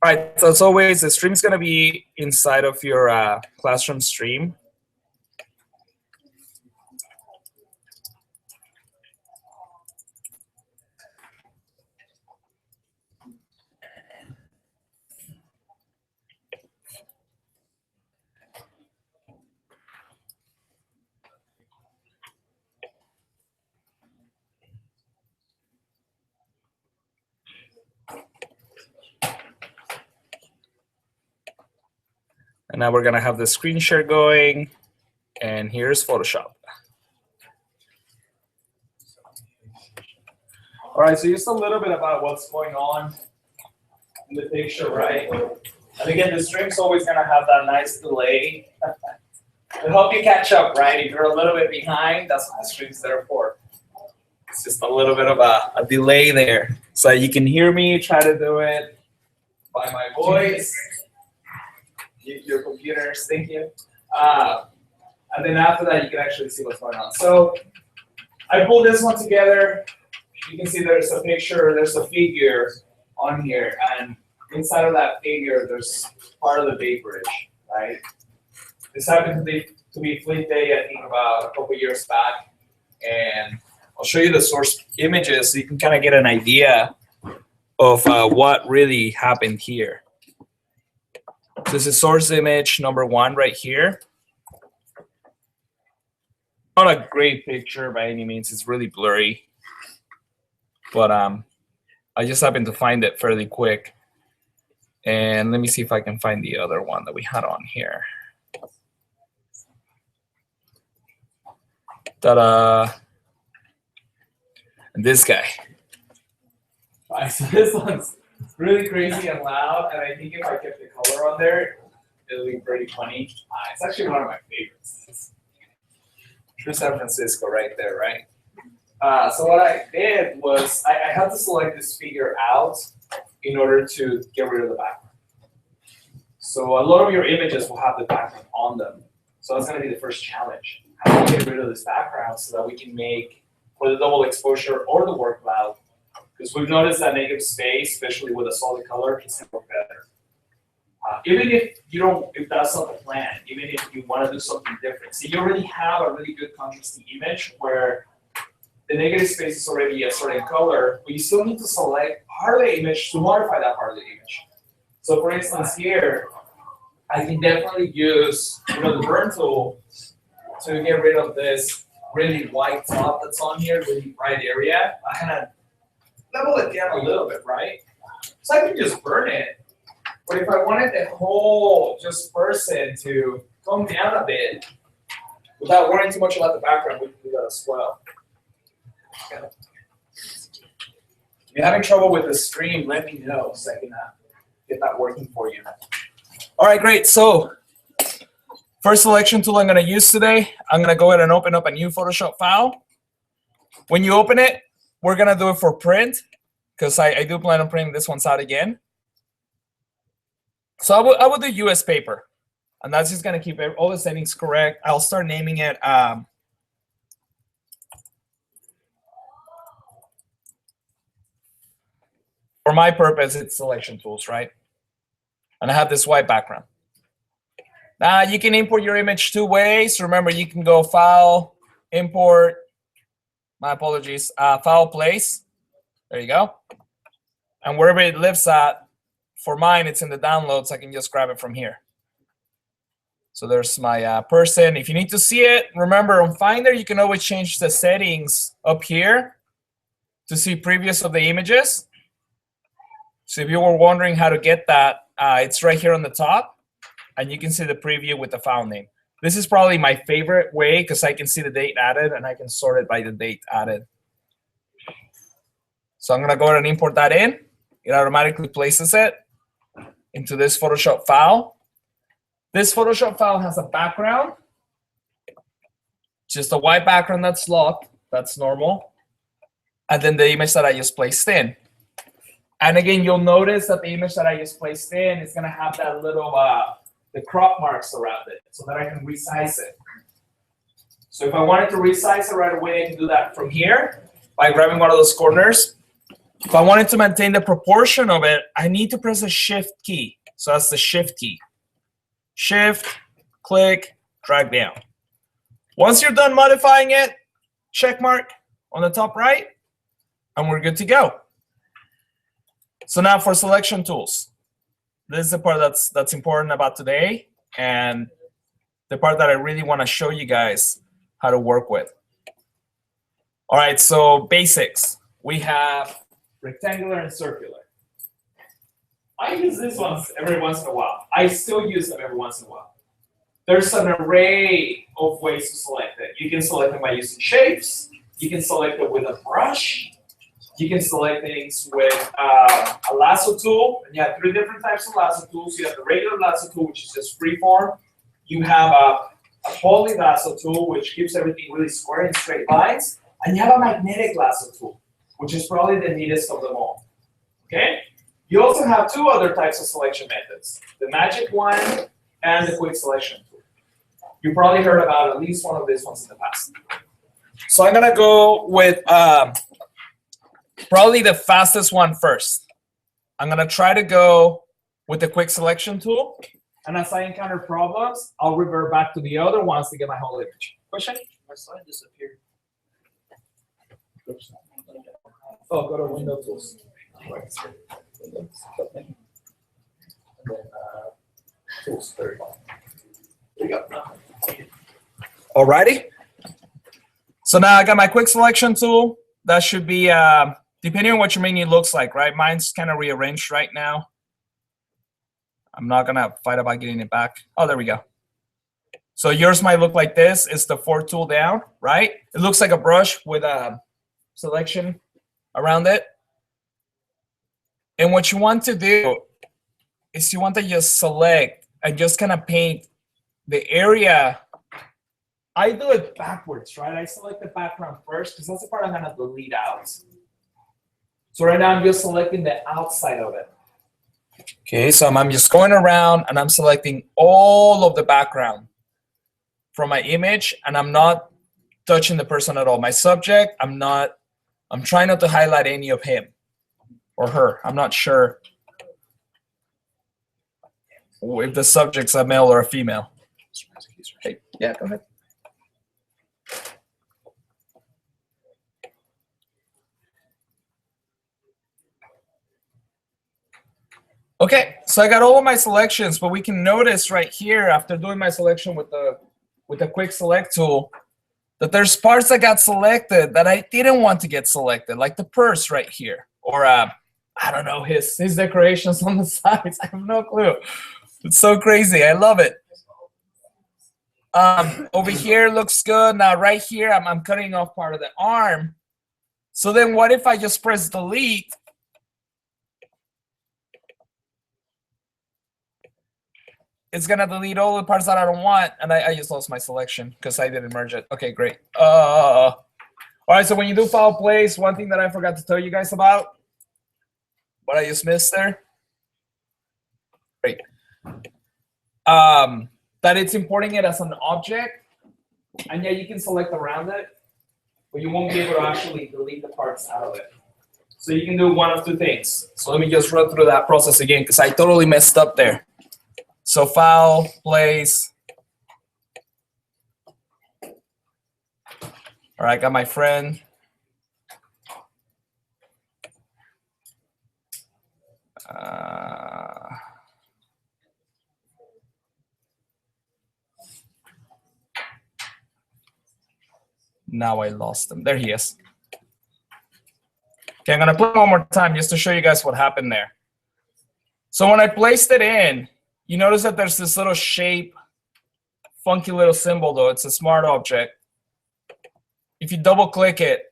All right, so as always, the stream is going to be inside of your classroom stream. And now we're going to have the screen share going. And here's Photoshop. All right, so just a little bit about what's going on in the picture, right? And again, the stream's always going to have that nice delay to help you catch up, right? If you're a little bit behind, that's what the stream's there for. It's just a little bit of a delay there. So you can hear me, try to do it by my voice. Your computers, thank you. And then after that, you can actually see what's going on. So I pulled this one together. You can see there's a picture, there's a figure on here, and inside of that figure, there's part of the Bay Bridge, right? This happened to be Fleet Day, I think about a couple years back, and I'll show you the source images so you can kind of get an idea of what really happened here. This is source image number 1 right here. Not a great picture by any means, it's really blurry. But I just happened to find it fairly quick. And let me see if I can find the other one that we had on here. Ta-da! And this guy. All right, so this one's really crazy and loud, and I think if I kept the color on there, it'll be pretty funny. It's actually one of my favorites. It's true San Francisco right there, right? So what I did was I had to select this figure out in order to get rid of the background. So a lot of your images will have the background on them. So that's going to be the first challenge. How do we get rid of this background so that we can make, for the double exposure or the work cloud, because we've noticed that negative space, especially with a solid color, can work better. Even if that's not the plan, even if you want to do something different. So you already have a really good contrasting image where the negative space is already a certain color, but you still need to select part of the image to modify that part of the image. So for instance here, I can definitely use the burn tool to get rid of this really white top that's on here, really bright area. I kind of level it down a little bit, right? So I can just burn it. But if I wanted the whole person to come down a bit without worrying too much about the background, we can do that as well. Okay. If you're having trouble with the stream, let me know so I can get that working for you. All right, great. So first selection tool I'm going to use today, I'm going to go ahead and open up a new Photoshop file. When you open it, we're going to do it for print because I do plan on printing this one out again. So I will do US paper, and that's just going to keep all the settings correct. I'll start naming it. For my purpose, it's selection tools, right? And I have this white background. Now you can import your image 2 ways. Remember, you can go File, Import. My apologies. File, Place. There you go. And wherever it lives at, for mine, it's in the downloads. I can just grab it from here. So there's my person. If you need to see it, remember on Finder, you can always change the settings up here to see previews of the images. So if you were wondering how to get that, it's right here on the top. And you can see the preview with the file name. This is probably my favorite way because I can see the date added and I can sort it by the date added. So I'm going to go ahead and import that in. It automatically places it into this Photoshop file. This Photoshop file has a background, just a white background that's locked. That's normal. And then the image that I just placed in. And again, you'll notice that the image that I just placed in is going to have that little the crop marks around it so that I can resize it. So if I wanted to resize it right away, I can do that from here by grabbing one of those corners If I wanted to maintain the proportion of it, I need to press the shift key. So that's the shift key. Shift, click, drag down. Once you're done modifying it, check mark on the top right, and we're good to go. So now for selection tools. This is the part that's important about today, and the part that I really want to show you guys how to work with. All right, so basics. We have rectangular and circular. I use these ones every once in a while. I still use them every once in a while. There's an array of ways to select it. You can select them by using shapes. You can select it with a brush. You can select things with a lasso tool. And you have 3 different types of lasso tools. You have the regular lasso tool, which is just free form. You have a poly lasso tool, which keeps everything really square and straight lines. And you have a magnetic lasso tool, which is probably the neatest of them all. Okay? You also have 2 other types of selection methods, the magic wand and the quick selection tool. You probably heard about at least one of these ones in the past. So I'm gonna go with probably the fastest one first. I'm gonna try to go with the quick selection tool. And as I encounter problems, I'll revert back to the other ones to get my whole image. Question? My slide disappeared. Oh, go to Windows Tools. Tools. There you go. Alrighty. So now I got my quick selection tool. That should be, depending on what your menu looks like, right? Mine's kind of rearranged right now. I'm not gonna fight about getting it back. Oh, there we go. So yours might look like this. It's the 4th tool down, right? It looks like a brush with a selection around it. And what you want to do is you want to just select and just kind of paint the area. I do it backwards, right? I select the background first because that's the part I'm gonna delete out. So right now I'm just selecting the outside of it. Okay, so I'm just going around and I'm selecting all of the background from my image, and I'm not touching the person at all. My subject, I'm trying not to highlight any of him or her. I'm not sure if the subject's a male or a female. Hey, yeah, go ahead. Okay, so I got all of my selections, but we can notice right here after doing my selection with the quick select tool that there's parts that got selected that I didn't want to get selected, like the purse right here, or I don't know, his decorations on the sides. I have no clue. It's so crazy. I love it. Over here looks good. Now right here, I'm cutting off part of the arm. So then what if I just press delete? It's gonna delete all the parts that I don't want, and I just lost my selection because I didn't merge it. Okay, great. All right, so when you do file place, one thing that I forgot to tell you guys about, what I just missed there. Great. That it's importing it as an object, and yeah, you can select around it, but you won't be able to actually delete the parts out of it. So you can do one of 2 things. So let me just run through that process again because I totally messed up there. So file, place. All right, got my friend. Now I lost him. There he is. Okay, I'm gonna play one more time just to show you guys what happened there. So when I placed it in, you notice that there's this little shape, funky little symbol though. It's a smart object. If you double click it,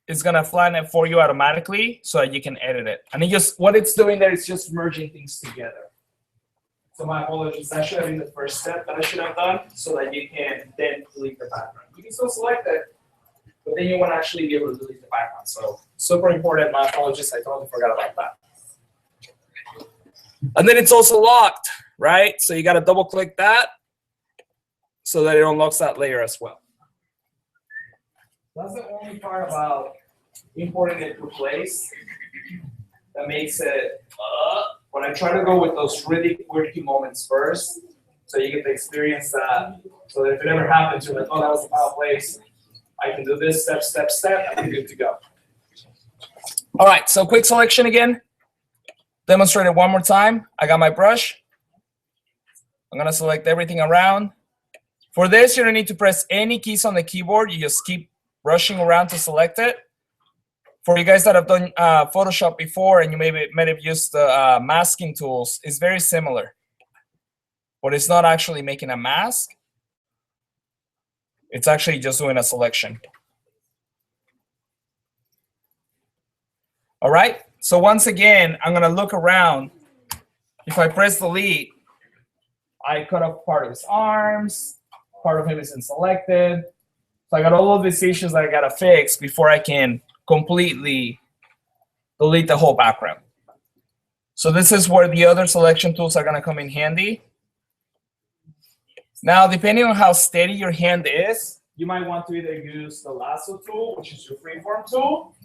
it's gonna flatten it for you automatically so that you can edit it. And what it's doing there is just merging things together. So my apologies, that should have been the first step that I should have done so that you can then delete the background. You can still select it, but then you won't actually be able to delete the background. So super important, my apologies, I totally forgot about that. And then it's also locked, right? So you got to double click that so that it unlocks that layer as well. That's the only part about importing it to place that makes it, when I try to go with those really quirky moments first, so you get to experience that, so that if it ever happens, you're like, oh, that was a foul place. I can do this step, step, step, and I'm good to go. All right, so quick selection again. Demonstrate it one more time. I got my brush. I'm gonna select everything around. For this, you don't need to press any keys on the keyboard. You just keep brushing around to select it. For you guys that have done Photoshop before and you may have used the masking tools, it's very similar. But it's not actually making a mask. It's actually just doing a selection. All right, so once again, I'm gonna look around. If I press delete, I cut off part of his arms, part of him isn't selected. So I got all of these issues that I gotta fix before I can completely delete the whole background. So this is where the other selection tools are gonna come in handy. Now, depending on how steady your hand is, you might want to either use the lasso tool, which is your freeform tool.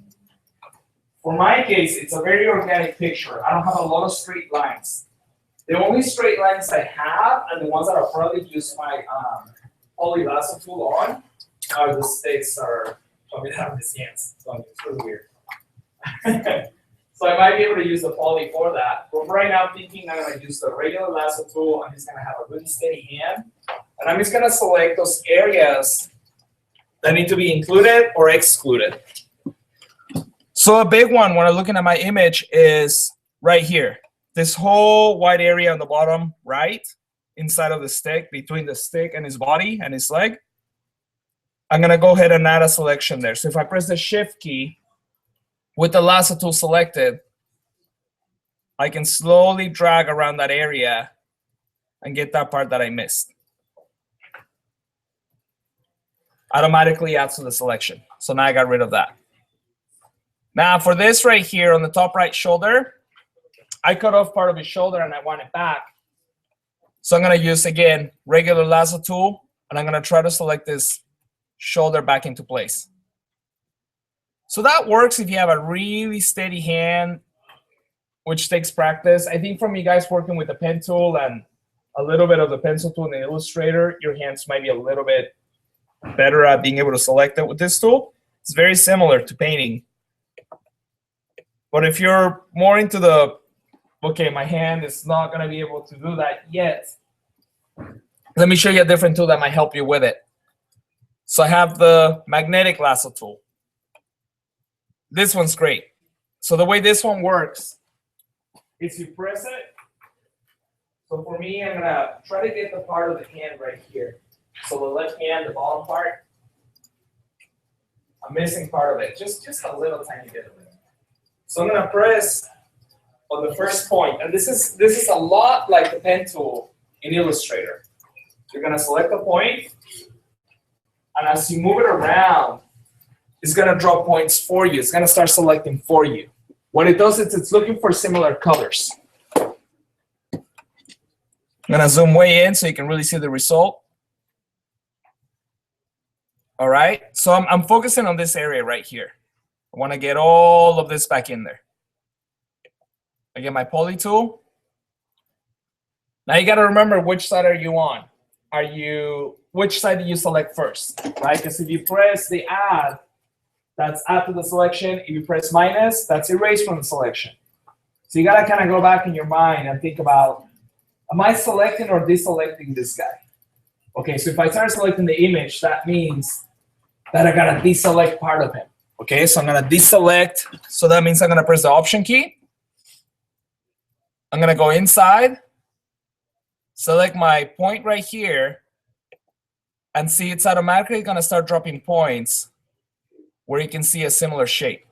For my case, it's a very organic picture. I don't have a lot of straight lines. The only straight lines I have, and the ones that I'll probably use my poly lasso tool on, are the sticks are probably have these hands. So it's really weird. So I might be able to use the poly for that. But right now I'm thinking I'm gonna use the regular lasso tool. I'm just gonna have a really steady hand. And I'm just gonna select those areas that need to be included or excluded. So a big one when I'm looking at my image is right here. This whole white area on the bottom right, inside of the stick, between the stick and his body and his leg. I'm gonna go ahead and add a selection there. So if I press the shift key with the lasso tool selected, I can slowly drag around that area and get that part that I missed. Automatically adds to the selection. So now I got rid of that. Now for this right here on the top right shoulder, I cut off part of his shoulder and I want it back. So I'm gonna use, again, regular lasso tool, and I'm gonna try to select this shoulder back into place. So that works if you have a really steady hand, which takes practice. I think from you guys working with the pen tool and a little bit of the pencil tool in the Illustrator, your hands might be a little bit better at being able to select it with this tool. It's very similar to painting. But if you're more into the, okay, my hand is not gonna be able to do that yet, let me show you a different tool that might help you with it. So I have the magnetic lasso tool. This one's great. So the way this one works is you press it. So for me, I'm gonna try to get the part of the hand right here. So the left hand, the bottom part, I'm missing part of it, just a little tiny bit of it. So I'm gonna press on the first point, and this is a lot like the pen tool in Illustrator. You're gonna select a point, and as you move it around, it's gonna draw points for you. It's gonna start selecting for you. What it does is it's looking for similar colors. I'm gonna zoom way in so you can really see the result. All right, so I'm focusing on this area right here. I wanna get all of this back in there. I get my poly tool. Now you gotta remember, which side are you on? Which side do you select first, right? Because if you press the add, that's add to the selection. If you press minus, that's erase from the selection. So you gotta kind of go back in your mind and think about, am I selecting or deselecting this guy? Okay, so if I start selecting the image, that means that I gotta deselect part of him. Okay, so I'm gonna deselect. So that means I'm gonna press the Option key. I'm gonna go inside, select my point right here, and see it's automatically gonna start dropping points where you can see a similar shape.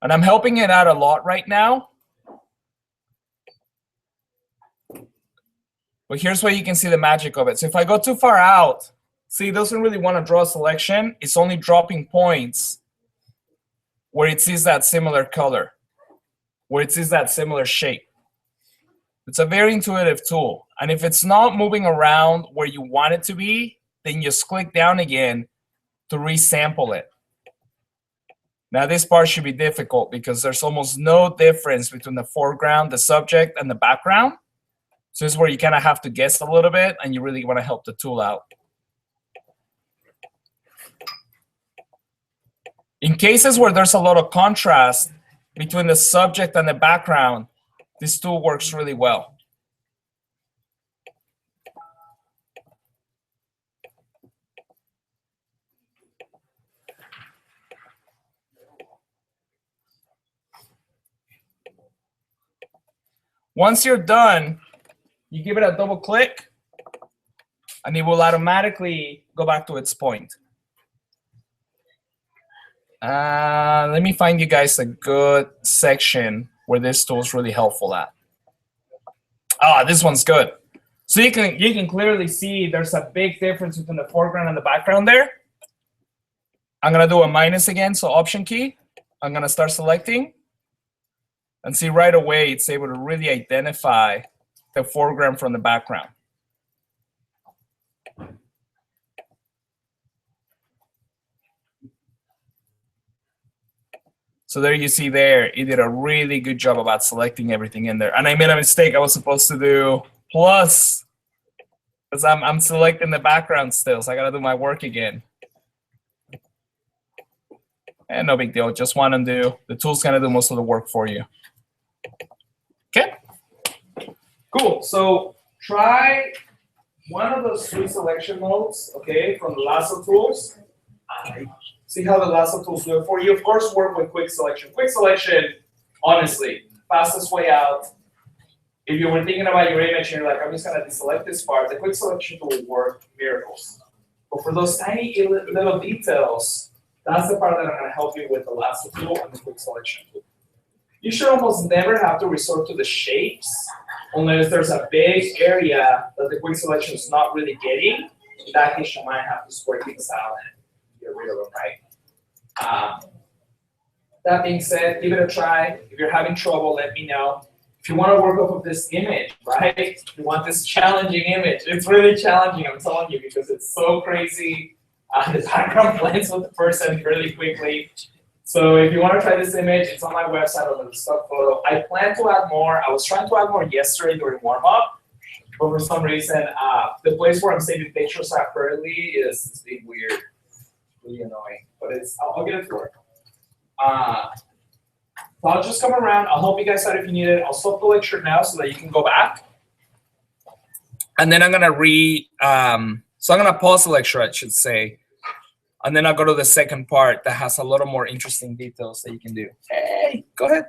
And I'm helping it out a lot right now. But here's where you can see the magic of it. So if I go too far out, see, it doesn't really want to draw a selection. It's only dropping points where it sees that similar color, where it sees that similar shape. It's a very intuitive tool. And if it's not moving around where you want it to be, then just click down again to resample it. Now this part should be difficult because there's almost no difference between the foreground, the subject, and the background. So this is where you kind of have to guess a little bit, and you really want to help the tool out. In cases where there's a lot of contrast between the subject and the background, this tool works really well. Once you're done, you give it a double click, and it will automatically go back to its point. Let me find you guys a good section where this tool is really helpful at. Ah, this one's good. So you can clearly see there's a big difference between the foreground and the background there. I'm gonna do a minus again, so Option key. I'm gonna start selecting, and see right away it's able to really identify the foreground from the background. So there you see there, it did a really good job about selecting everything in there. And I made a mistake. I was supposed to do plus, because I'm selecting the background still, so I gotta do my work again. And no big deal, just one undo. The tool's gonna do most of the work for you. Okay, cool. So try one of those three selection modes, okay, from the lasso tools. See how the lasso tools do it for you. Of course, work with quick selection. Quick selection, honestly, fastest way out. If you were thinking about your image and you're like, I'm just gonna deselect this part, the quick selection tool will work miracles. But for those tiny little details, that's the part that I'm gonna help you with the lasso tool and the quick selection tool. You should almost never have to resort to the shapes unless there's a big area that the quick selection is not really getting. In that case, you might have to square things out and get rid of them, right? That being said, give it a try. If you're having trouble, let me know. If you want to work off of this image, right? You want this challenging image. It's really challenging, I'm telling you, because it's so crazy. The background blends with the person really quickly. So if you want to try this image, it's on my website under the stock photo. I plan to add more. I was trying to add more yesterday during warm-up, but for some reason, the place where I'm saving pictures at currently is being weird, really annoying. But I'll get it to work. So I'll just come around. I'll help you guys out if you need it. I'll stop the lecture now so that you can go back. And then I'm gonna so I'm gonna pause the lecture, I should say. And then I'll go to the second part that has a lot of more interesting details that you can do. Hey, go ahead.